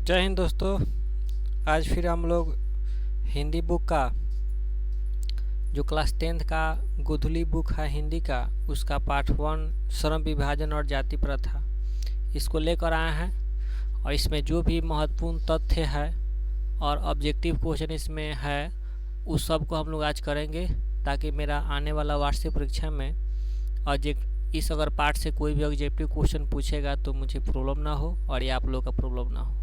जय हिंद दोस्तों। आज फिर हम लोग हिंदी बुक का जो क्लास 10th का गोधुली बुक है हिंदी का, उसका पार्ट 1 श्रम विभाजन और जाति प्रथा इसको लेकर आए हैं। और इसमें जो भी महत्वपूर्ण तथ्य है और ऑब्जेक्टिव क्वेश्चन इसमें है उस सब को हम लोग आज करेंगे, ताकि मेरा आने वाला वार्षिक परीक्षा में इस अगर पार्ट से कोई भी ऑब्जेक्टिव क्वेश्चन पूछेगा तो मुझे प्रॉब्लम ना हो और ये आप लोग का प्रॉब्लम ना हो।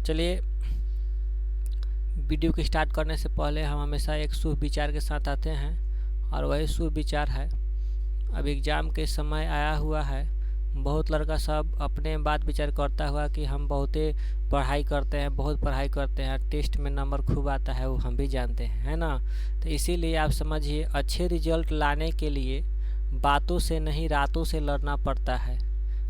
चलिए, वीडियो को स्टार्ट करने से पहले हम हमेशा एक शुभ विचार के साथ आते हैं, और वही शुभ विचार है अब एग्ज़ाम के समय आया हुआ है। बहुत लड़का सब अपने बात विचार करता हुआ कि हम बहुत पढ़ाई करते हैं, बहुत पढ़ाई करते हैं, टेस्ट में नंबर खूब आता है, वो हम भी जानते हैं, है ना। तो इसीलिए आप समझिए, अच्छे रिजल्ट लाने के लिए बातों से नहीं रातों से लड़ना पड़ता है।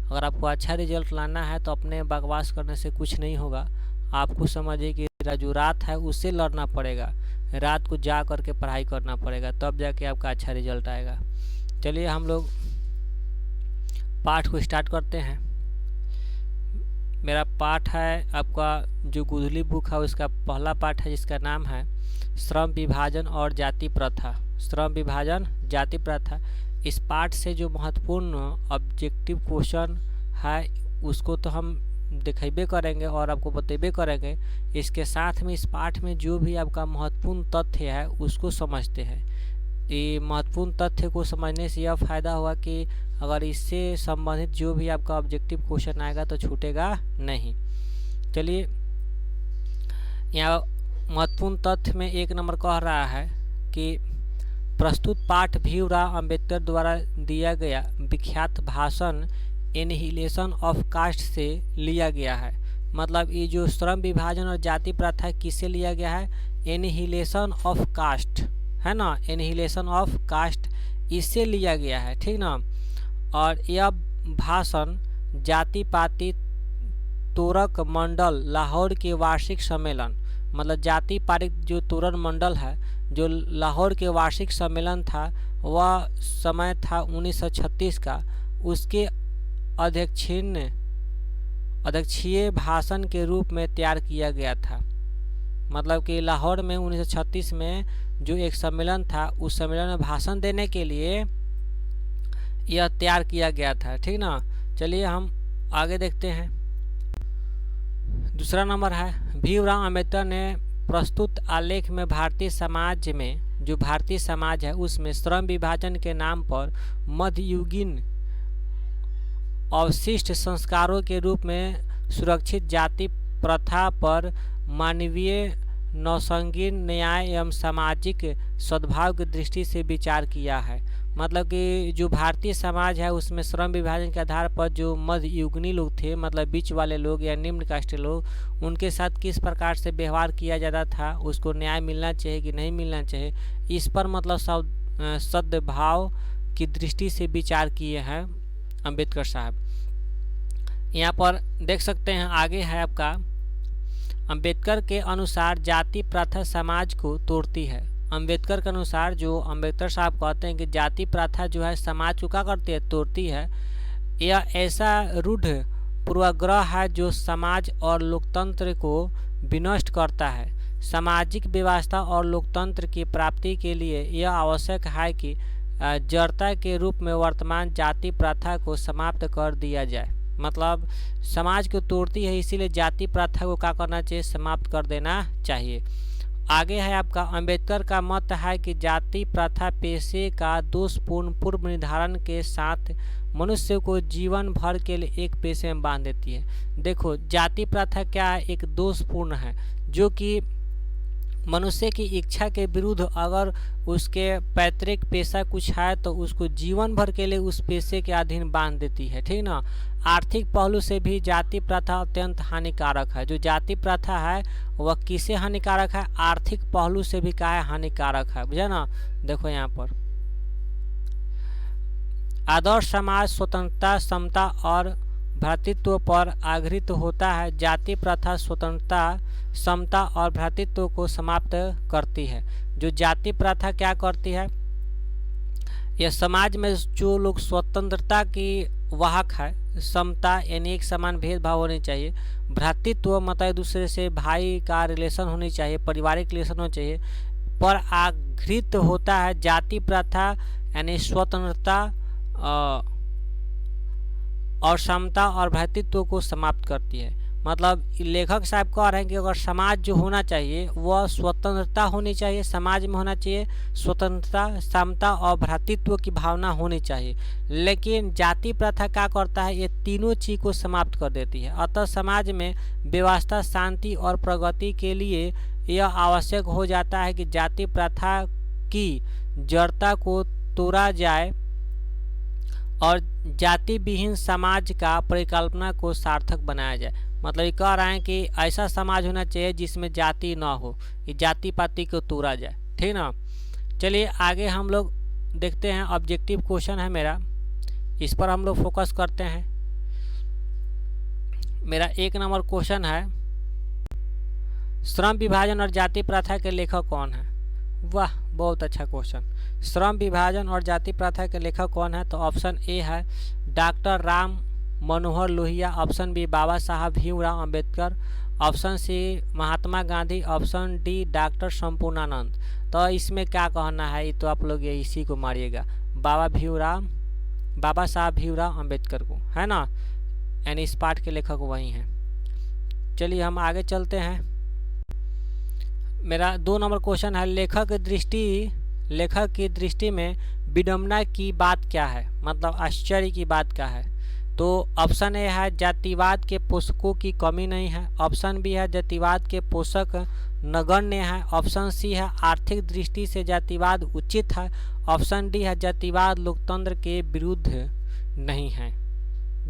अगर आपको अच्छा रिजल्ट लाना है तो अपने बकवास करने से कुछ नहीं होगा। आपको समझिए कि जो रात है उससे लड़ना पड़ेगा, रात को जा कर के पढ़ाई करना पड़ेगा, तब जाके आपका अच्छा रिजल्ट आएगा। चलिए हम लोग पाठ को स्टार्ट करते हैं। मेरा पाठ है आपका जो गोधुली बुक है उसका पहला पाठ है, जिसका नाम है श्रम विभाजन और जाति प्रथा। श्रम विभाजन जाति प्रथा। इस पाठ से जो महत्वपूर्ण ऑब्जेक्टिव क्वेश्चन है उसको तो हम दिखेबे करेंगे और आपको बतेबे करेंगे। इसके साथ में इस पाठ में जो भी आपका महत्वपूर्ण तथ्य है उसको समझते हैं। ये महत्वपूर्ण तथ्य को समझने से यह फ़ायदा हुआ कि अगर इससे संबंधित जो भी आपका ऑब्जेक्टिव क्वेश्चन आएगा तो छूटेगा नहीं। चलिए, यहाँ महत्वपूर्ण तथ्य में 1 नंबर कह रहा है कि प्रस्तुत पाठ भीमराव अंबेडकर द्वारा दिया गया विख्यात भाषण एनिहिलेशन ऑफ कास्ट से लिया गया है। मतलब ये जो श्रम विभाजन और जाति प्रथा किससे लिया गया है? एनिहिलेशन ऑफ कास्ट, है ना, एनिहिलेशन ऑफ कास्ट इससे लिया गया है, ठीक ना। और यह भाषण जाति पाति तोरक मंडल लाहौर के वार्षिक सम्मेलन, मतलब जाति पाति जो तोरण मंडल है जो लाहौर के वार्षिक सम्मेलन था, वह समय था 1936 का, उसके अध्यक्षीय भाषण के रूप में तैयार किया गया था। मतलब कि लाहौर में 1936 में जो एक सम्मेलन था, उस सम्मेलन में भाषण देने के लिए यह तैयार किया गया था, ठीक ना। चलिए हम आगे देखते हैं। दूसरा नंबर है, भीमराव अंबेडकर ने प्रस्तुत आलेख में भारतीय समाज में, जो भारतीय समाज है उसमें श्रम विभाजन के नाम पर मध्ययुगीन अवशिष्ट संस्कारों के रूप में सुरक्षित जाति प्रथा पर मानवीय नौसंगीन न्याय एवं सामाजिक सद्भाव की दृष्टि से विचार किया है। मतलब कि जो भारतीय समाज है उसमें श्रम विभाजन के आधार पर जो मध्ययुगीन लोग थे, मतलब बीच वाले लोग या निम्न कास्ट लोग, उनके साथ किस प्रकार से व्यवहार किया जाता था, उसको न्याय मिलना चाहिए कि नहीं मिलना चाहिए, इस पर मतलब सद्भाव की दृष्टि से विचार किए हैं अंबेडकर साहब। यहाँ पर देख सकते हैं, आगे है आपका, अंबेडकर के अनुसार जाति प्रथा समाज को तोड़ती है। अंबेडकर के अनुसार जो अंबेडकर साहब कहते हैं कि जाति प्रथा जो है समाज को क्या करती है? तोड़ती है। यह ऐसा रूढ़ पूर्वाग्रह है जो समाज और लोकतंत्र को विनष्ट करता है। सामाजिक व्यवस्था और लोकतंत्र की प्राप्ति के लिए यह आवश्यक है कि जड़ता के रूप में वर्तमान जाति प्रथा को समाप्त कर दिया जाए। मतलब समाज को तोड़ती है, इसीलिए जाति प्रथा को क्या करना चाहिए? समाप्त कर देना चाहिए। आगे है आपका, अंबेडकर का मत है कि जाति प्रथा पेशे का दोषपूर्ण पूर्व निर्धारण के साथ मनुष्य को जीवन भर के लिए एक पेशे में बांध देती है। देखो, जाति प्रथा क्या है? एक दोषपूर्ण है, जो कि मनुष्य की इच्छा के विरुद्ध अगर उसके पैतृक पेशा कुछ है तो उसको जीवन भर के लिए उस पेशे के अधीन बांध देती है, ठीक ना। आर्थिक पहलू से भी जाति प्रथा अत्यंत हानिकारक है। जो जाति प्रथा है वह किसे हानिकारक है? आर्थिक पहलू से भी क्या है? हानिकारक है, बुझे ना। देखो यहाँ पर, आदर्श समाज स्वतंत्रता, समता और भ्रातृत्व पर आधारित होता है। जाति प्रथा स्वतंत्रता, समता और भ्रातृत्व को समाप्त करती है। जो जाति प्रथा क्या करती है? यह समाज में जो लोग स्वतंत्रता की वाहक है। समता यानी एक समान भेदभाव होनी चाहिए। भ्रातृत्व मतलब एक दूसरे से भाई का रिलेशन होनी चाहिए, पारिवारिक रिलेशन होना चाहिए। पर आघृत होता है जाति प्रथा यानी स्वतंत्रता और समता और भ्रातृत्व को समाप्त करती है। मतलब लेखक साहब कह रहे हैं कि अगर समाज जो होना चाहिए वह स्वतंत्रता होनी चाहिए, समाज में होना चाहिए स्वतंत्रता, समता और भ्रातृत्व की भावना होनी चाहिए। लेकिन जाति प्रथा क्या करता है, ये तीनों चीज़ को समाप्त कर देती है। अतः समाज में व्यवस्था, शांति और प्रगति के लिए यह आवश्यक हो जाता है कि जाति प्रथा की जड़ता को तोड़ा जाए और जाति विहीन समाज का परिकल्पना को सार्थक बनाया जाए। मतलब ये कह रहे हैं कि ऐसा समाज होना चाहिए जिसमें जाति ना हो, ये जाति पाति को तोड़ा जाए, ठीक ना। चलिए आगे हम लोग देखते हैं। ऑब्जेक्टिव क्वेश्चन है मेरा, इस पर हम लोग फोकस करते हैं। मेरा 1 नंबर क्वेश्चन है, श्रम विभाजन और जाति प्रथा के लेखक कौन है? वाह, बहुत अच्छा क्वेश्चन। श्रम विभाजन और जाति प्रथा के लेखक कौन है? तो ऑप्शन ए है doctor Ram Manohar Lohia, option B Baba Saheb Bhimrao Ambedkar, option C Mahatma Gandhi, option D doctor Sampurnanand. तो इसमें क्या कहना है, ये तो आप लोग ये इसी को मारिएगा, बाबा साहब भीमराव अंबेडकर को, है ना। यानी इस पाठ के लेखक वही हैं। चलिए हम आगे चलते हैं। मेरा 2 नंबर क्वेश्चन है, लेखक की दृष्टि में विडंबना की बात क्या है? मतलब आश्चर्य की बात क्या है? तो ऑप्शन ए है जातिवाद के पोषकों की कमी नहीं है, ऑप्शन बी है जातिवाद के पोषक नगण्य है, ऑप्शन सी है आर्थिक दृष्टि से जातिवाद उचित है, ऑप्शन डी है जातिवाद लोकतंत्र के विरुद्ध नहीं है।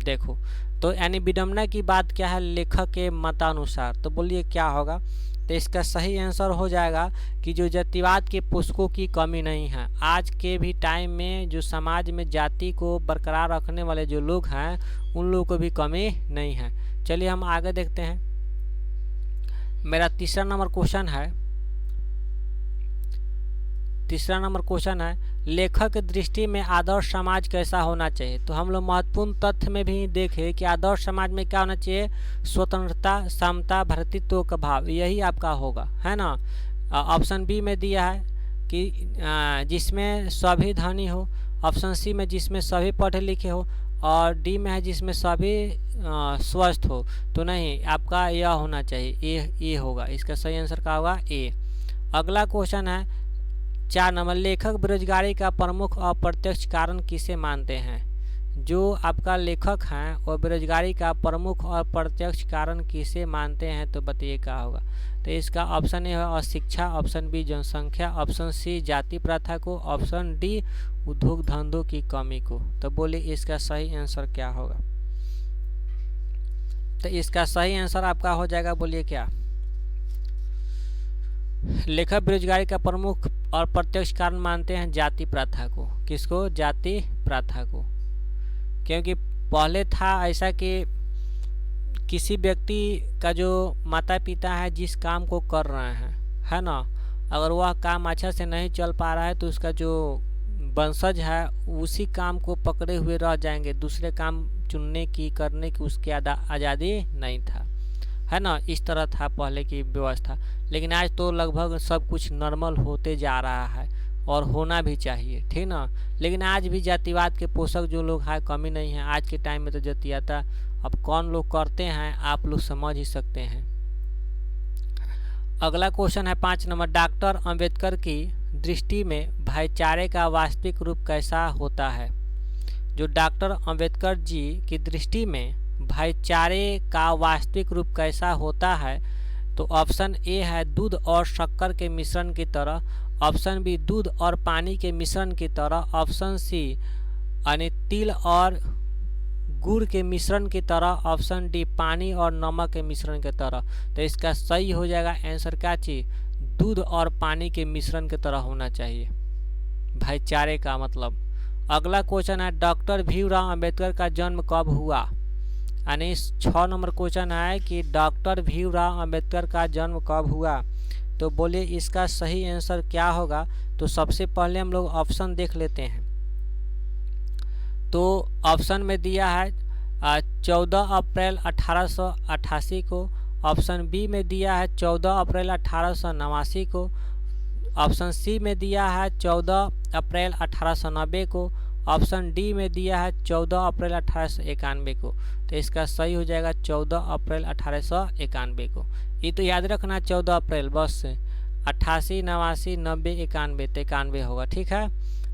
देखो तो यानी विडंबना की बात क्या है लेखक के मतानुसार, तो बोलिए क्या होगा? तो इसका सही आंसर हो जाएगा कि जो जातिवाद के पोषकों की कमी नहीं है। आज के भी टाइम में जो समाज में जाति को बरकरार रखने वाले जो लोग हैं उन लोगों को भी कमी नहीं है। चलिए हम आगे देखते हैं। मेरा तीसरा नंबर क्वेश्चन है लेखक की दृष्टि में आदर्श समाज कैसा होना चाहिए? तो हम लोग महत्वपूर्ण तथ्य में भी देखें कि आदर्श समाज में क्या होना चाहिए, स्वतंत्रता, समता, भ्रातृत्व का भाव, यही आपका होगा, है ना। ऑप्शन बी में दिया है कि जिसमें सभी धनी हो, ऑप्शन सी में जिसमें सभी पढ़े लिखे हो, और डी में है जिसमें सभी स्वस्थ हो। तो नहीं, आपका यह होना चाहिए, ए होगा। इसका सही आंसर क्या होगा? ए। अगला क्वेश्चन है 4 नंबर, लेखक बेरोजगारी का प्रमुख और प्रत्यक्ष कारण किसे मानते हैं? जो आपका लेखक हैं वो बेरोजगारी का प्रमुख और प्रत्यक्ष कारण किसे मानते हैं? तो बताइए क्या होगा? तो इसका ऑप्शन ए है अशिक्षा, ऑप्शन बी जनसंख्या, ऑप्शन सी जाति प्रथा को, ऑप्शन डी उद्योग धंधों की कमी को। तो बोलिए इसका सही आंसर क्या होगा? तो इसका सही आंसर आपका हो जाएगा, बोलिए क्या? लेखक बेरोजगारी का प्रमुख और प्रत्यक्ष कारण मानते हैं जाति प्रथा को। किसको? जाति प्रथा को। क्योंकि पहले था ऐसा कि किसी व्यक्ति का जो माता पिता है जिस काम को कर रहे हैं, है ना, अगर वह काम अच्छा से नहीं चल पा रहा है तो उसका जो वंशज है उसी काम को पकड़े हुए रह जाएंगे, दूसरे काम चुनने की, करने की उसकी आज़ादी नहीं था, है ना। इस तरह था पहले की व्यवस्था। लेकिन आज तो लगभग सब कुछ नॉर्मल होते जा रहा है और होना भी चाहिए, ठीक ना। लेकिन आज भी जातिवाद के पोषक जो लोग हैं कमी नहीं है। आज के टाइम में तो जातियाता अब कौन लोग करते हैं आप लोग समझ ही सकते हैं। अगला क्वेश्चन है 5 नंबर, डॉक्टर अंबेडकर की दृष्टि में भाईचारे का वास्तविक रूप कैसा होता है? जो डॉक्टर अंबेडकर जी की दृष्टि में भाईचारे का वास्तविक रूप कैसा होता है? तो ऑप्शन ए है दूध और शक्कर के मिश्रण की तरह, ऑप्शन बी दूध और पानी के मिश्रण की तरह, ऑप्शन सी यानी तिल और गुड़ के मिश्रण की तरह, ऑप्शन डी पानी और नमक के मिश्रण की तरह। तो इसका सही हो जाएगा आंसर क्या चीज? दूध और पानी के मिश्रण की तरह होना चाहिए भाईचारे का मतलब। अगला क्वेश्चन है डॉक्टर भीमराव अंबेडकर का जन्म कब हुआ? यानी 6 नंबर क्वेश्चन है कि डॉक्टर भीमराव अंबेडकर का जन्म कब हुआ? तो बोलिए इसका सही आंसर क्या होगा? तो सबसे पहले हम लोग ऑप्शन देख लेते हैं। तो तो ऑप्शन में दिया है 14 अप्रैल 1888 को, ऑप्शन बी में दिया है 14 अप्रैल 1889 को, ऑप्शन सी में दिया है 14 अप्रैल 1890 को, ऑप्शन डी में दिया है 14 अप्रैल 1891 को। तो इसका सही हो जाएगा 14 अप्रैल 1891 को। ये तो याद रखना 14 अप्रैल बस 88, 89, 90, 91 तो 91 होगा। ठीक है,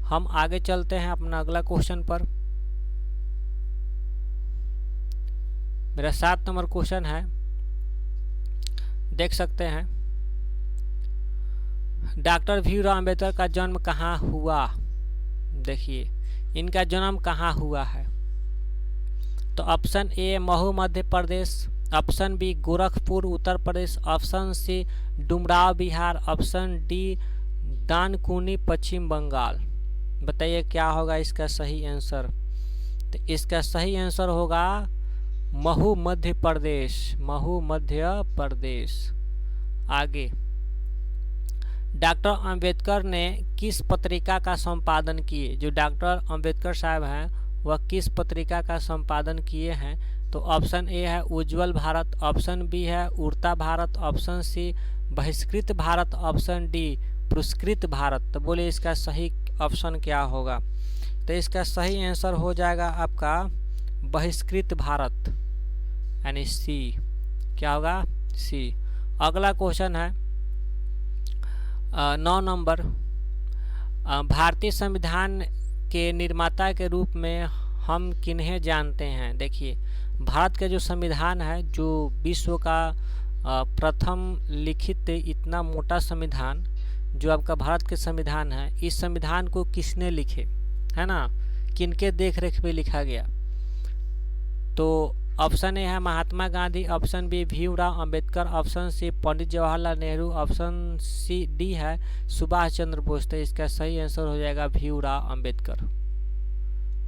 हम आगे चलते हैं अपना अगला क्वेश्चन पर। मेरा 7 नंबर क्वेश्चन है, देख सकते हैं। डॉक्टर भीमराव अंबेडकर का जन्म कहाँ हुआ? देखिए इनका जन्म कहाँ हुआ है। तो option A Mhow Madhya Pradesh, option B Gorakhpur Uttar Pradesh, option C Dumraon Bihar, option D Dankuni Paschim Bangal. बताइए क्या होगा इसका सही आंसर। तो इसका सही आंसर होगा महू मध्य प्रदेश, महू मध्य प्रदेश। आगे, डॉक्टर अंबेडकर ने किस पत्रिका का संपादन किए? जो डॉक्टर अंबेडकर साहब हैं वह किस पत्रिका का संपादन किए हैं? तो ऑप्शन ए है उज्जवल भारत, ऑप्शन बी है उड़ता भारत, ऑप्शन सी बहिष्कृत भारत, ऑप्शन डी पुरस्कृत भारत। तो बोले इसका सही ऑप्शन क्या होगा? तो इसका सही आंसर हो जाएगा आपका बहिष्कृत भारत, यानी सी। क्या होगा? सी। अगला क्वेश्चन है 9 नंबर, भारतीय संविधान के निर्माता के रूप में हम किन्हें जानते हैं? देखिए भारत का जो संविधान है, जो विश्व का प्रथम लिखित इतना मोटा संविधान जो आपका भारत के संविधान है, इस संविधान को किसने लिखे, है ना, किनके देख रेख में लिखा गया? तो ऑप्शन ए है Mahatma Gandhi, option B Bhimrao Ambedkar, option C Pandit Jawaharlal Nehru, option C D है सुभाष चंद्र बोस। तो इसका सही आंसर हो जाएगा भीमराव अंबेडकर।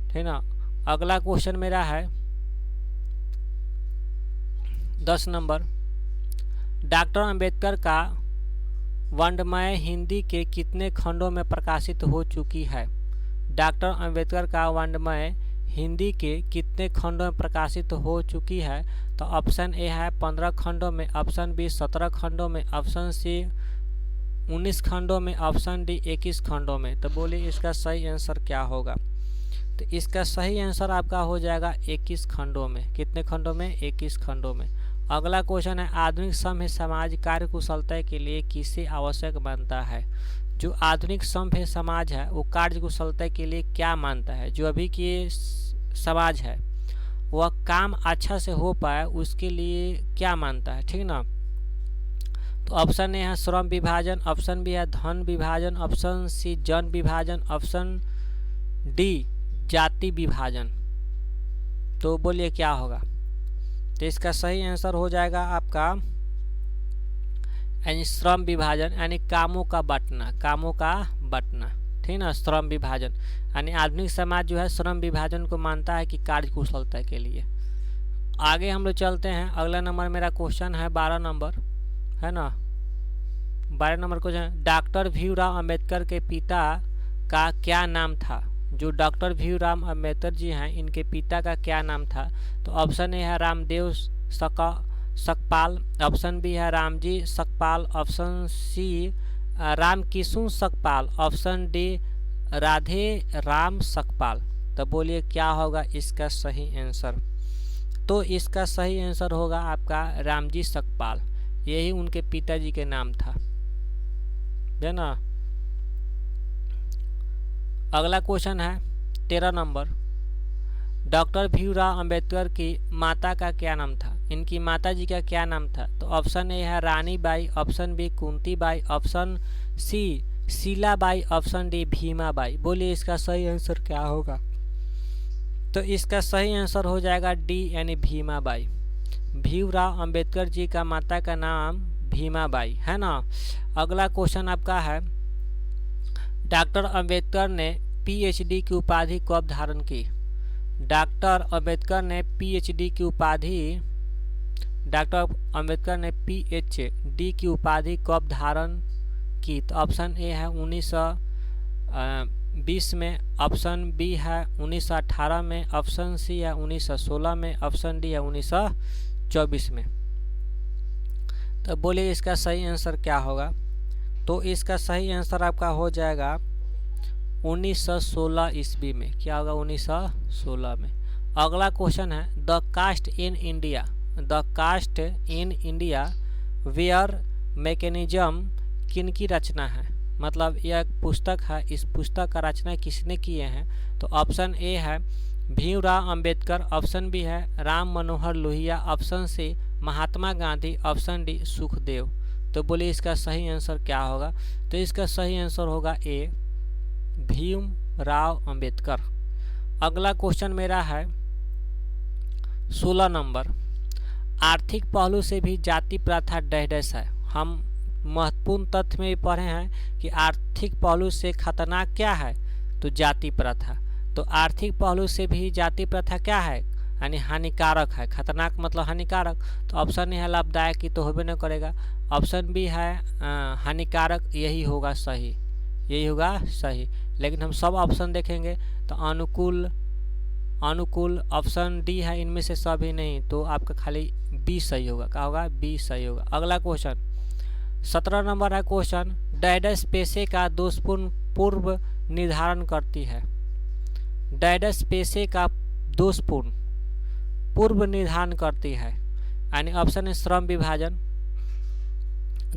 ठीक ना। अगला क्वेश्चन मेरा है 10 नंबर, डॉक्टर अंबेडकर का वर्णमय हिंदी के कितने खंडों में प्रकाशित हो चुकी है? डॉक्टर अंबेडकर का वर्णमय हिंदी के कितने खंडों में प्रकाशित हो चुकी है? तो ऑप्शन ए है 15 खंडों में, ऑप्शन बी 17 खंडों में, ऑप्शन सी 19 खंडों में, ऑप्शन डी 21 खंडों में। तो बोलिए इसका सही आंसर क्या होगा? तो इसका सही आंसर आपका हो जाएगा 21 खंडों में। कितने खंडों में? 21 खंडों में। अगला क्वेश्चन है आधुनिक सभ्य समाज कार्यकुशलता के लिए किसे आवश्यक मानता है? जो आधुनिक सभ्य समाज है वो कार्यकुशलता के लिए क्या मानता है? जो अभी की समाज है वह काम अच्छा से हो पाए उसके लिए क्या मानता है? ठीक ना। तो ऑप्शन ए है श्रम विभाजन, ऑप्शन बी है धन विभाजन, ऑप्शन सी जन विभाजन, ऑप्शन डी जाति विभाजन। तो बोलिए क्या होगा? तो इसका सही आंसर हो जाएगा आपका यानी श्रम विभाजन, यानी कामों का बंटना, कामों का बंटना। ठीक ना, श्रम विभाजन यानी आधुनिक समाज जो है श्रम विभाजन को मानता है कि कार्यकुशलता के लिए। आगे हम लोग चलते हैं। अगला नंबर मेरा क्वेश्चन है 12 नंबर, है ना। 12 number question, doctor Bhimrao Ambedkar के पिता का क्या नाम था? जो डॉक्टर भीमराव अंबेडकर जी हैं इनके पिता का क्या नाम था? तो ऑप्शन ए है रामदेव सकपाल, ऑप्शन बी है Ramji Sakpal, option C Ramkishun Sakpal, option D Radhe Ram Sakpal. तो बोलिए क्या होगा इसका सही आंसर? तो इसका सही आंसर होगा आपका रामजी सकपाल, यही उनके पिताजी के नाम था, है ना। अगला क्वेश्चन है 13 नंबर, डॉक्टर भीमराव अंबेडकर की माता का क्या नाम था? इनकी माता जी का क्या नाम था? तो ऑप्शन ए है Rani Bai, option B Kunti Bai, option C Sheela Bai, option D Bhima Bai. बोलिए इसका सही आंसर क्या होगा? तो इसका सही आंसर हो जाएगा डी यानी भीमा बाई। भीमराव अंबेडकर जी का माता का नाम भीमा बाई, है ना। अगला क्वेश्चन आपका है, डॉक्टर अंबेडकर ने पीएचडी की उपाधि कब धारण की? डॉक्टर अंबेडकर ने पीएचडी की उपाधि कब धारण की? तो ऑप्शन ए है 1920 में, ऑप्शन बी है 1918 में, ऑप्शन सी है 1916 में, ऑप्शन डी है 1924 में। तो बोलिए इसका सही आंसर क्या होगा? तो इसका सही आंसर आपका हो जाएगा 1916 ईस्वी में। क्या होगा? 1916 में। अगला क्वेश्चन है the caste in India, the caste in India where mechanism किन की रचना है? मतलब यह एक पुस्तक है, इस पुस्तक का रचना किसने किए हैं? तो ऑप्शन ए है भीमराव अंबेडकर, ऑप्शन बी है Ram Manohar Lohia, option C Mahatma Gandhi, option D Sukhdev. तो बोलिए इसका सही आंसर क्या होगा? तो इसका सही आंसर होगा ए भीमराव अंबेडकर। अगला क्वेश्चन मेरा है 16 नंबर, आर्थिक पहलू से भी जाति प्रथा डैश है। हम महत्वपूर्ण तथ्य में पढ़े हैं कि आर्थिक पहलू से खतरनाक क्या है? तो जाति प्रथा। तो आर्थिक पहलू से भी जाति प्रथा क्या है? यानी हानिकारक है। खतरनाक मतलब हानिकारक। तो ऑप्शन ए है लाभदायक, की तो होबे न करेगा। ऑप्शन बी है हानिकारक, यही होगा सही, यही होगा सही। लेकिन हम सब ऑप्शन देखेंगे तो अनुकूल, अनुकूल ऑप्शन डी है, इनमें से सभी नहीं, तो आपका खाली बी सही होगा। क्या होगा? बी सही होगा। अगला क्वेश्चन 17 नंबर है क्वेश्चन, डैश पेशे का दोषपूर्ण पूर्व निर्धारण करती है। डैश पेशे का दोषपूर्ण पूर्व निर्धारण करती है। यानी ऑप्शन ए श्रम विभाजन,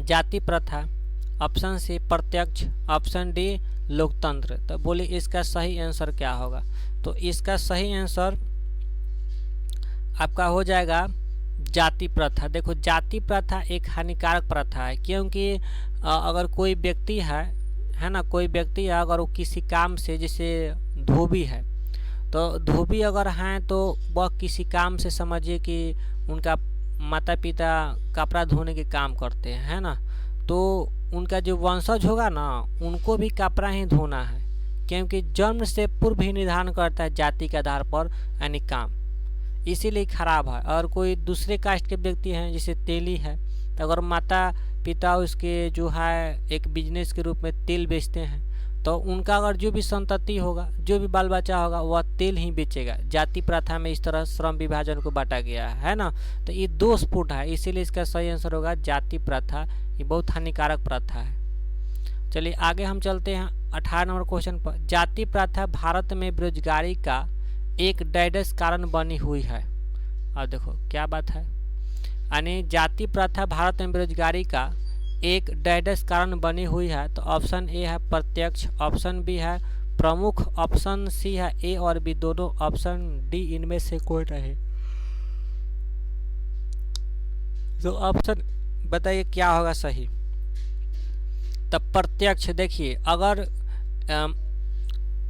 जाति प्रथा, ऑप्शन सी प्रत्यक्ष, ऑप्शन डी लोकतंत्र। तो बोलिए इसका सही आंसर क्या होगा? तो इसका सही आंसर आपका हो जाएगा जाति प्रथा। देखो जाति प्रथा एक हानिकारक प्रथा है, क्योंकि अगर कोई व्यक्ति है ना, कोई व्यक्ति है अगर वो किसी काम से, जैसे धोबी है, तो धोबी अगर हैं तो वह किसी काम से समझिए कि उनका माता पिता कपड़ा धोने के काम करते हैं, है ना, तो उनका जो वंशज होगा ना, उनको भी कपड़ा ही धोना है, क्योंकि जन्म से पूर्व ही निर्धारण करता है जाति के आधार पर यानी काम, इसीलिए खराब है। और कोई दूसरे कास्ट के व्यक्ति हैं जैसे तेली है, तो अगर माता पिता उसके जो है एक बिजनेस के रूप में तेल बेचते हैं, तो उनका अगर जो भी संतति होगा, जो भी बाल बच्चा होगा, वह तेल ही बेचेगा। जाति प्रथा में इस तरह श्रम विभाजन को बांटा गया है ना, तो ये दोषपूर्ण है, इसीलिए इसका सही आंसर होगा जाति प्रथा। ये बहुत हानिकारक प्रथा है। चलिए आगे हम चलते हैं 18 नंबर क्वेश्चन पर। जाति प्रथा भारत में बेरोजगारी का एक डैश कारण बनी हुई है। और देखो क्या बात है, यानी जाति प्रथा भारत में बेरोजगारी का एक डैश कारण बनी हुई है। तो ऑप्शन ए है प्रत्यक्ष, ऑप्शन बी है प्रमुख, ऑप्शन सी है ए और बी दोनों, ऑप्शन डी इनमें से कोई नहीं। तो ऑप्शन बताइए क्या होगा सही? तब प्रत्यक्ष। देखिए अगर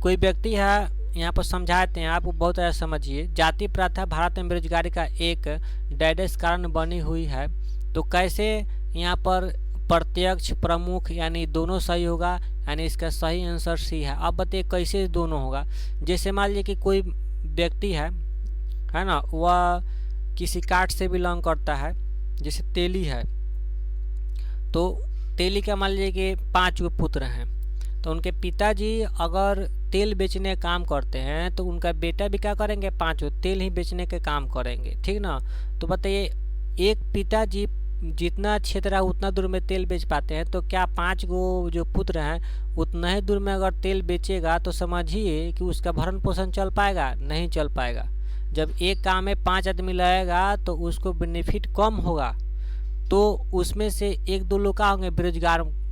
कोई व्यक्ति है, यहाँ पर समझाते हैं आपको, बहुत अच्छा समझिए। जाति प्रथा भारत में बेरोजगारी का एक डैश कारण बनी हुई है, तो कैसे यहाँ पर प्रत्यक्ष प्रमुख यानी दोनों सही होगा, यानी इसका सही आंसर सी है। अब बताइए कैसे दोनों होगा? जैसे मान लीजिए कि कोई व्यक्ति है ना, वह किसी कास्ट से बिलोंग करता है, जैसे तेली है, तो तेली का मान लीजिए कि 5 गो पुत्र हैं, तो उनके पिताजी अगर तेल बेचने का काम करते हैं, तो उनका बेटा भी क्या करेंगे? 5 तेल ही बेचने के काम करेंगे, ठीक ना। तो बताइए एक पिताजी जितना क्षेत्र है उतना दूर में तेल बेच पाते हैं, तो क्या 5 गो जो पुत्र हैं उतना ही दूर में अगर तेल बेचेगा तो समझिए कि उसका भरण पोषण चल पाएगा? नहीं चल पाएगा। जब एक काम में 5 आदमी लगेगा तो उसको बेनिफिट कम होगा, तो उसमें से 1-2 लोग क्या होंगे?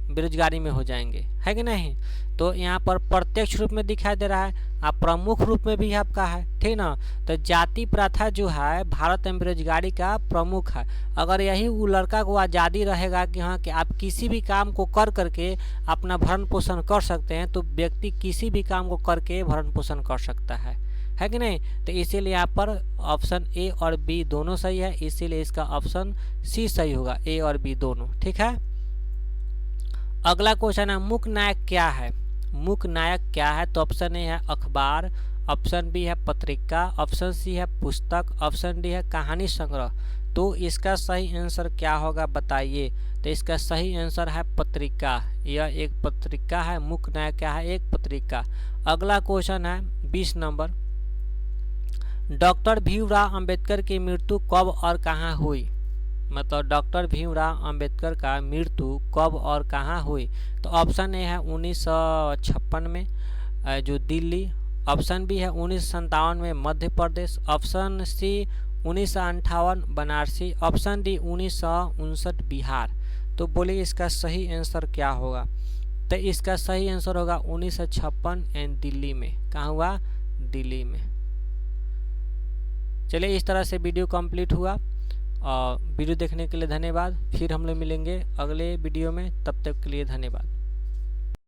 बेरोजगारी में हो जाएंगे, है कि नहीं। तो यहाँ पर प्रत्यक्ष रूप में दिखाई दे रहा है, आप प्रमुख रूप में भी आपका है, ठीक ना। तो जाति प्रथा जो है भारत में बेरोजगारी का प्रमुख है। अगर यही वो लड़का को आज़ादी रहेगा कि हाँ कि आप किसी भी काम को कर करके अपना भरण पोषण कर सकते हैं, तो व्यक्ति किसी भी काम को करके भरण पोषण कर सकता है कि नहीं। तो इसीलिए यहाँ पर ऑप्शन ए और बी दोनों सही है, इसीलिए इसका ऑप्शन सी सही होगा, ए और बी दोनों, ठीक है। अगला क्वेश्चन है मुख्य नायक क्या है? मुख्य नायक क्या है? तो ऑप्शन ए है अखबार, ऑप्शन बी है पत्रिका, ऑप्शन सी है पुस्तक, ऑप्शन डी है कहानी संग्रह। तो इसका सही आंसर क्या होगा बताइए। तो इसका सही आंसर है पत्रिका। यह एक पत्रिका है, मुख्य न्याय क्या है, एक पत्रिका। अगला क्वेश्चन है 20 नंबर, डॉक्टर भीमराव अंबेडकर की मृत्यु कब और कहाँ हुई। मतलब डॉक्टर भीमराव अंबेडकर का मृत्यु कब और कहाँ हुई। तो ऑप्शन ए है 1956 में जो दिल्ली, ऑप्शन बी है 1957 में Madhya Pradesh, option C 1958 Banarasi, option D 1959 Bihar. तो बोलिए इसका सही आंसर क्या होगा। तो इसका सही आंसर होगा 1956 एंड दिल्ली में। कहाँ हुआ, दिल्ली में। चलिए इस तरह से वीडियो कंप्लीट हुआ। वीडियो देखने के लिए धन्यवाद। फिर हम लोग मिलेंगे अगले वीडियो में, तब तक के लिए धन्यवाद।